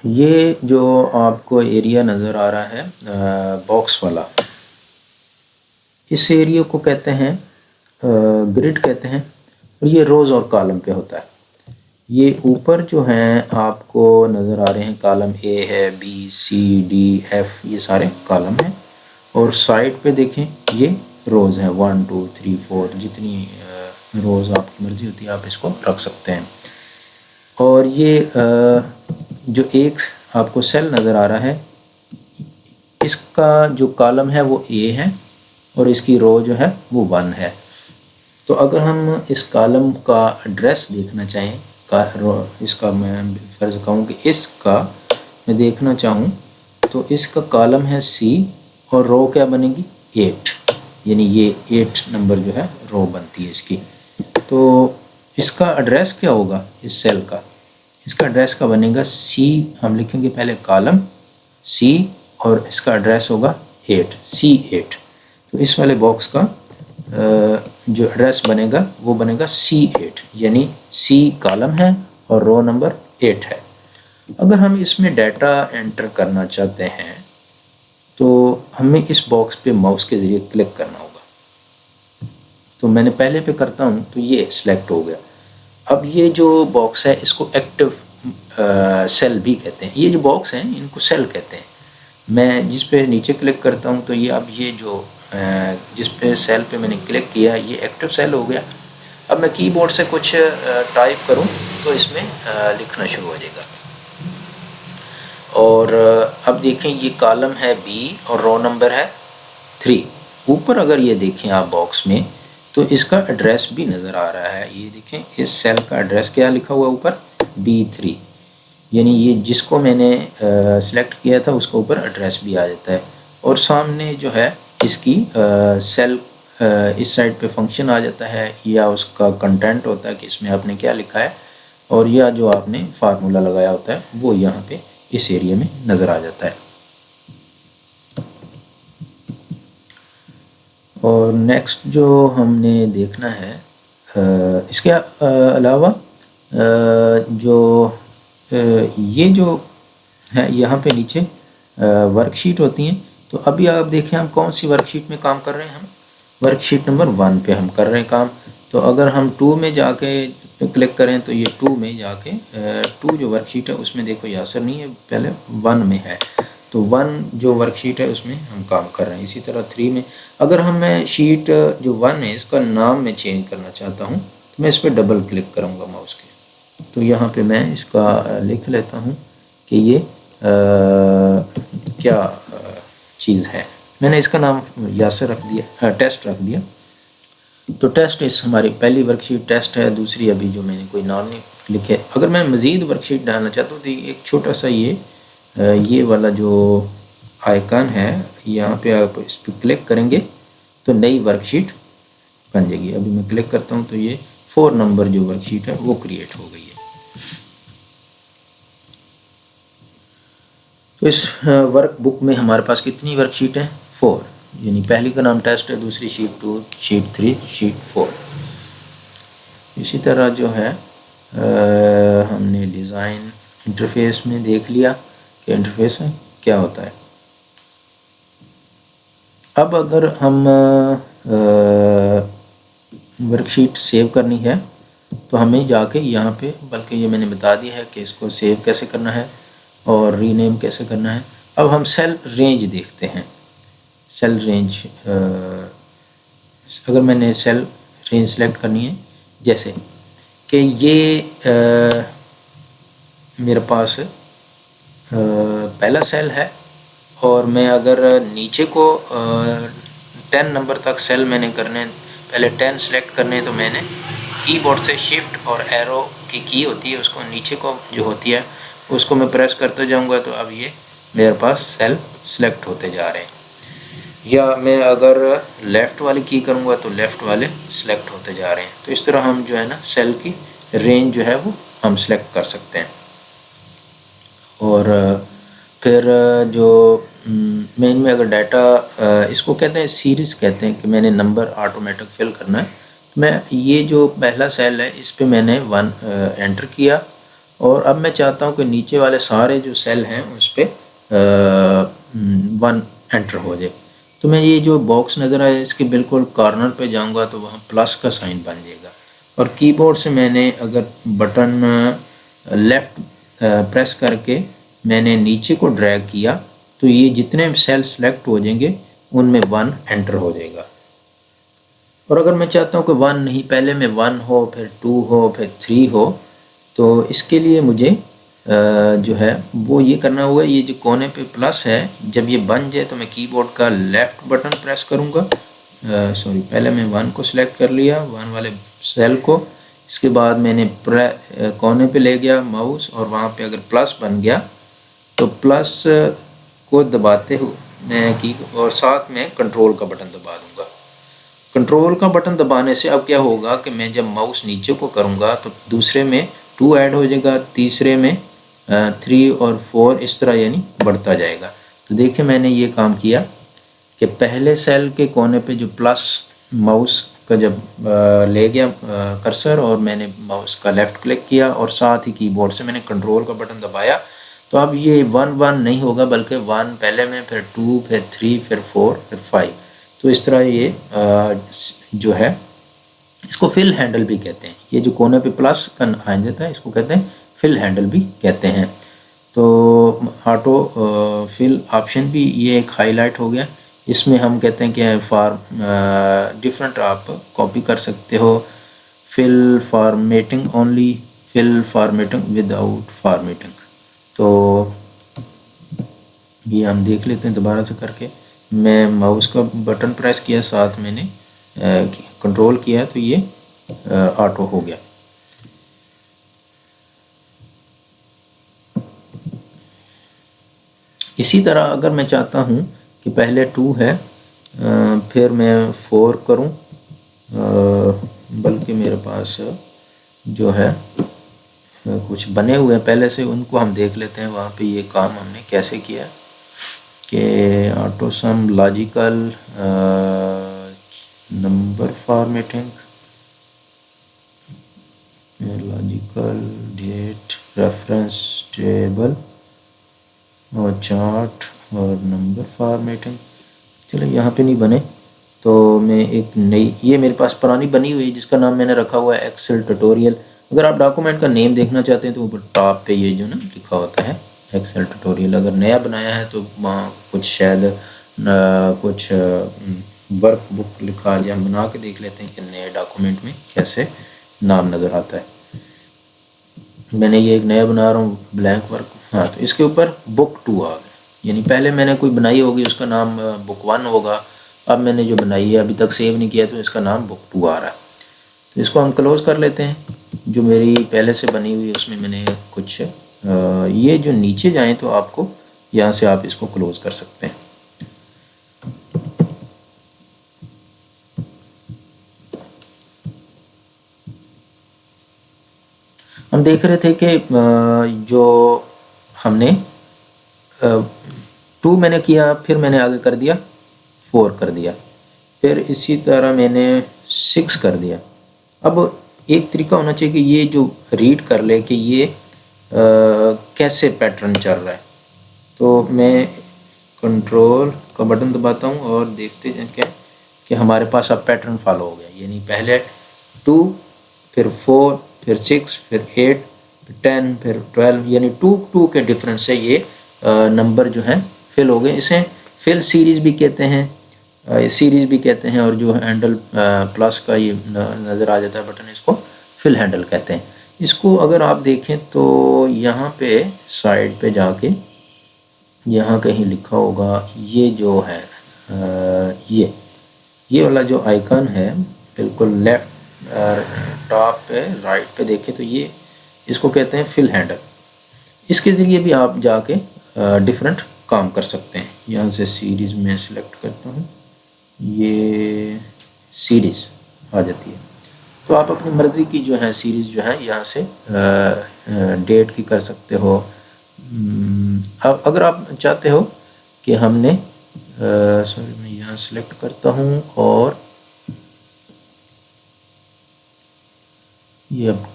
ये जो आपको एरिया नज़र आ रहा है बॉक्स वाला, इस एरिया को कहते हैं ग्रिड कहते हैं, और ये रोज़ और कॉलम पे होता है। ये ऊपर जो हैं आपको नज़र आ रहे हैं, कॉलम ए है, बी सी डी एफ, ये सारे कॉलम हैं, और साइड पे देखें ये रोज़ हैं 1 2 3 4, जितनी रोज़ आपकी मर्ज़ी होती है आप इसको रख सकते हैं। और ये जो एक आपको सेल नज़र आ रहा है, इसका जो कॉलम है वो ए है और इसकी रो जो है वो 1 है। तो अगर हम इस कॉलम का एड्रेस देखना चाहें, इसका मैं फ़र्ज़ कहूँ कि इसका मैं देखना चाहूँ, तो इसका कॉलम है सी और रो क्या बनेगी 8, यानी ये 8 नंबर जो है रो बनती है इसकी। तो इसका एड्रेस क्या होगा इस सेल का? इसका एड्रेस का बनेगा सी, हम लिखेंगे पहले कॉलम सी और इसका एड्रेस होगा 8 C8। तो इस वाले बॉक्स का जो एड्रेस बनेगा वो बनेगा C8, यानी सी कॉलम है और रो नंबर 8 है। अगर हम इसमें डाटा एंटर करना चाहते हैं तो हमें इस बॉक्स पे माउस के ज़रिए क्लिक करना होगा। तो मैंने पहले पे करता हूँ तो ये सिलेक्ट हो गया। अब ये जो बॉक्स है इसको एक्टिव सेल भी कहते हैं। ये जो बॉक्स हैं इनको सेल कहते हैं। मैं जिस पे नीचे क्लिक करता हूँ तो ये अब ये जो जिस पे सेल पे मैंने क्लिक किया ये एक्टिव सेल हो गया। अब मैं कीबोर्ड से कुछ टाइप करूँ तो इसमें लिखना शुरू हो जाएगा। और अब देखें ये कॉलम है बी और रो नंबर है 3। ऊपर अगर ये देखें आप बॉक्स में तो इसका एड्रेस भी नज़र आ रहा है। ये देखें इस सेल का एड्रेस क्या लिखा हुआ ऊपर B3, यानी ये जिसको मैंने सेलेक्ट किया था उसके ऊपर एड्रेस भी आ जाता है। और सामने जो है इसकी सेल इस साइड पे फंक्शन आ जाता है या उसका कंटेंट होता है कि इसमें आपने क्या लिखा है, और या जो आपने फार्मूला लगाया होता है वो यहाँ पे इस एरिया में नज़र आ जाता है। और नेक्स्ट जो हमने देखना है इसके अलावा जो ये जो है यहाँ पे नीचे वर्कशीट होती हैं। तो अभी आप देखें हम कौन सी वर्कशीट में काम कर रहे हैं। हम वर्कशीट नंबर 1 पे हम कर रहे हैं काम। तो अगर हम 2 में जाके क्लिक करें तो ये 2 में जाके 2 जो वर्कशीट है उसमें देखो यासर नहीं है, पहले 1 में है। तो 1 जो वर्कशीट है उसमें हम काम कर रहे हैं। इसी तरह 3 में अगर हम मैं शीट जो 1 है इसका नाम मैं चेंज करना चाहता हूँ तो मैं इस पर डबल क्लिक करूँगा माउस के। तो यहाँ पे मैं इसका लिख लेता हूँ कि ये क्या चीज़ है। मैंने इसका नाम यासर रख दिया, टेस्ट रख दिया। तो टेस्ट इस हमारी पहली वर्कशीट टेस्ट है। दूसरी अभी जो मैंने कोई नाम नहीं लिखे। अगर मैं मज़ीद वर्कशीट डालना चाहता हूँ तो एक छोटा सा ये वाला जो आइकन है यहाँ पे आप इस पर क्लिक करेंगे तो नई वर्कशीट बन जाएगी। अभी मैं क्लिक करता हूँ तो ये 4 नंबर जो वर्कशीट है वो क्रिएट हो गई है। तो इस वर्कबुक में हमारे पास कितनी वर्कशीट है 4, यानी पहली का नाम टेस्ट है, दूसरी शीट 2, शीट 3, शीट 4। इसी तरह जो है हमने डिज़ाइन इंटरफेस में देख लिया कि इंटरफेस में क्या होता है। अब अगर हम वर्कशीट सेव करनी है तो हमें जाके यहाँ पे, बल्कि ये मैंने बता दिया है कि इसको सेव कैसे करना है और रीनेम कैसे करना है। अब हम सेल रेंज देखते हैं। सेल रेंज अगर मैंने सेल रेंज सेलेक्ट करनी है, जैसे कि ये मेरे पास पहला सेल है और मैं अगर नीचे को 10 नंबर तक सेल मैंने करने, पहले 10 सेलेक्ट करने, तो मैंने कीबोर्ड से शिफ्ट और एरो की होती है उसको नीचे को जो होती है उसको मैं प्रेस करते जाऊंगा तो अब ये मेरे पास सेल सेलेक्ट होते जा रहे हैं। या मैं अगर लेफ़्ट वाली की करूंगा तो लेफ़्ट वाले सेलेक्ट होते जा रहे हैं। तो इस तरह हम जो है ना सेल की रेंज जो है वो हम सेलेक्ट कर सकते हैं। और फिर जो मैं इनमें अगर डाटा, इसको कहते हैं सीरीज़ कहते हैं कि मैंने नंबर ऑटोमेटिक फिल करना है। मैं ये जो पहला सेल है इस पे मैंने 1 एंटर किया और अब मैं चाहता हूँ कि नीचे वाले सारे जो सेल हैं उस पर 1 एंटर हो जाए। तो मैं ये जो बॉक्स नज़र आया इसके बिल्कुल कॉर्नर पे जाऊंगा तो वहाँ प्लस का साइन बन जाएगा। और कीबोर्ड से मैंने अगर बटन लेफ़्ट प्रेस करके मैंने नीचे को ड्रैग किया तो ये जितने सेल सेलेक्ट हो जाएंगे उनमें 1 एंटर हो जाएगा। और अगर मैं चाहता हूँ कि 1 नहीं, पहले में 1 हो, फिर 2 हो, फिर 3 हो, तो इसके लिए मुझे जो है वो ये करना होगा। ये जो कोने पे प्लस है, जब ये बन जाए तो मैं कीबोर्ड का लेफ़्ट बटन प्रेस करूँगा। सॉरी, पहले मैं 1 को सिलेक्ट कर लिया, 1 वाले सेल को। इसके बाद मैंने कोने पे ले गया माउस और वहाँ पे अगर प्लस बन गया तो प्लस को दबाते हुए की और साथ में कंट्रोल का बटन दबा दूँगा। कंट्रोल का बटन दबाने से अब क्या होगा कि मैं जब माउस नीचे को करूँगा तो दूसरे में 2 ऐड हो जाएगा, तीसरे में 3 और 4 इस तरह यानी बढ़ता जाएगा। तो देखिए मैंने ये काम किया कि पहले सेल के कोने पे जो प्लस माउस का जब ले गया कर्सर और मैंने माउस का लेफ़्ट क्लिक किया और साथ ही कीबोर्ड से मैंने कंट्रोल का बटन दबाया, तो अब ये 1 नहीं होगा बल्कि 1 पहले में, फिर 2, फिर 3, फिर 4, फिर 5। तो इस तरह ये जो है इसको फिल हैंडल भी कहते हैं। ये जो कोने पे प्लस का आ जाता है इसको कहते हैं फिल हैंडल भी कहते हैं। तो ऑटो फिल ऑप्शन भी ये एक हाईलाइट हो गया। इसमें हम कहते हैं कि फॉर डिफरेंट आप कॉपी कर सकते हो। Fill formatting only, fill formatting without formatting. तो ये हम देख लेते हैं दोबारा से करके। मैं माउस का बटन प्रेस किया, साथ मैंने कंट्रोल किया तो ये ऑटो हो गया। इसी तरह अगर मैं चाहता हूँ कि पहले 2 है फिर मैं 4 करूँ, बल्कि मेरे पास जो है कुछ बने हुए हैं पहले से, उनको हम देख लेते हैं। वहाँ पे ये काम हमने कैसे किया कि auto sum, logical, number formatting, logical, date, reference table और चार्ट और नंबर फॉर्मेटिंग। चलो यहाँ पे नहीं बने तो मैं एक नई, ये मेरे पास पुरानी बनी हुई है जिसका नाम मैंने रखा हुआ है एक्सेल ट्यूटोरियल। अगर आप डॉक्यूमेंट का नेम देखना चाहते हैं तो ऊपर टॉप पे ये जो ना लिखा होता है एक्सेल ट्यूटोरियल। अगर नया बनाया है तो वहाँ कुछ शायद कुछ वर्क बुक लिखा, या हम बना के देख लेते हैं कि नए डॉक्यूमेंट में कैसे नाम नज़र आता है। मैंने ये एक नया बना रहा हूँ ब्लैंक वर्क। हाँ, तो इसके ऊपर बुक 2 आ गया, यानी पहले मैंने कोई बनाई होगी उसका नाम बुक 1 होगा। अब मैंने जो बनाई है अभी तक सेव नहीं किया तो इसका नाम बुक 2 आ रहा है। तो इसको हम क्लोज़ कर लेते हैं। जो मेरी पहले से बनी हुई है उसमें मैंने कुछ ये जो नीचे जाएं तो आपको यहाँ से आप इसको क्लोज़ कर सकते हैं। हम देख रहे थे कि जो हमने 2 मैंने किया, फिर मैंने आगे कर दिया 4 कर दिया, फिर इसी तरह मैंने 6 कर दिया। अब एक तरीका होना चाहिए कि ये जो रीड कर ले कि ये कैसे पैटर्न चल रहा है। तो मैं कंट्रोल का बटन दबाता हूँ और देखते हैं क्या कि हमारे पास अब पैटर्न फॉलो हो गया। यानी पहले 2, फिर 4, फिर 6, फिर 8, फिर 10, फिर 12, यानी 2 के डिफरेंस से ये नंबर जो हैं फिल हो गए। इसे फिल सीरीज़ भी कहते हैं, सीरीज़ भी कहते हैं, और जो हैंडल प्लस का ये नज़र आ जाता है बटन, इसको फिल हैंडल कहते हैं। इसको अगर आप देखें तो यहाँ पे साइड पे जाके यहाँ कहीं लिखा होगा, ये जो है ये वाला जो आइकन है बिल्कुल लेफ्ट टॉप पे राइट पे देखें तो ये इसको कहते हैं फिल हैंडल। इसके ज़रिए भी आप जाके डिफरेंट काम कर सकते हैं। यहाँ से सीरीज़ में सिलेक्ट करता हूँ, ये सीरीज़ आ जाती है। तो आप अपनी मर्ज़ी की जो है सीरीज़ जो है यहाँ से डेट की कर सकते हो। अब अगर आप चाहते हो कि हमने सॉरी मैं यहाँ सिलेक्ट करता हूँ और ये अब